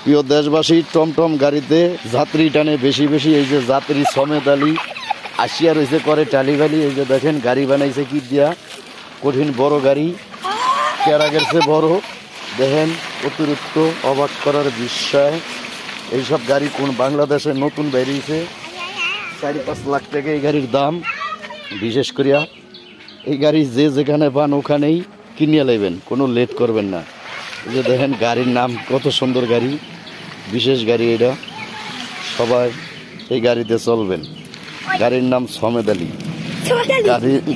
প্রিয় দেশবাসী, টমটম গাড়িতে যাত্রী টানে বেশি বেশি। এই যে যাত্রী সমেত আলী আসিয়া রয়েছে করে টালিবালি। এই যে দেখেন গাড়ি বানাইছে কি দিয়া, কঠিন বড় গাড়ি, ক্যারাগের চেয়ে বড়। দেখেন অতিরিক্ত অবাক করার বিষয়। এইসব গাড়ি কোন বাংলাদেশে নতুন বেরিয়েছে, 4-5 লাখ টাকা এই গাড়ির দাম। বিশেষ করিয়া এই গাড়ি যে যেখানে পান ওখানেই কিনিয়ে নেবেন, কোনো লেট করবেন না। এই যে দেখেন গাড়ির নাম, কত সুন্দর গাড়ি, বিশেষ গাড়ি এটা। সবাই এই গাড়িতে চলবেন। গাড়ির নাম সমেদ আলী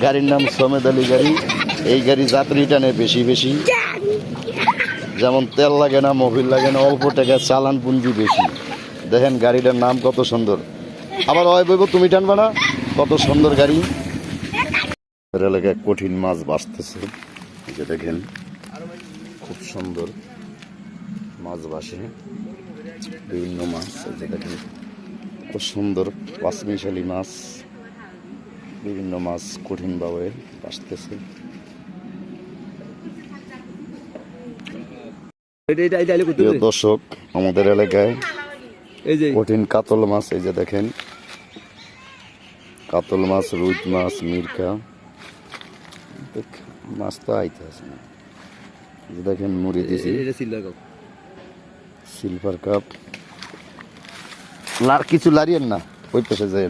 গাড়ির নাম সমেদ আলী গাড়ি। এই গাড়ি যাত্রী টানে বেশি বেশি, যেমন তেল লাগে না, মোবিল লাগে না, অল্প টাকা চালান পুঞ্জি বেশি। দেখেন গাড়িটার নাম কত সুন্দর। আবার ওই বইব তুমি টানবা না, কত সুন্দর গাড়ি। এলাকায় কঠিন মাছ বাঁচতেছে, এই যে দেখেন খুব সুন্দর মাছ বাসে, বিভিন্ন মাছ। এই যে দেখেন খুব সুন্দর পাঁচমিশালি মাছ, বিভিন্ন মাছ কঠিনভাবে বাঁচতেছে। প্রিয় দর্শক, আমাদের এলাকায় কঠিন কাতল মাছ, এই যে দেখেন কাতল মাছ, রুই মাছ, মিরকা মাছ তো আইতে আছে না। দেখেন মুড়ি দিয়েছি, সিলভার কাপ। কিছু লারিয়েন না, ওই পাশে যাই।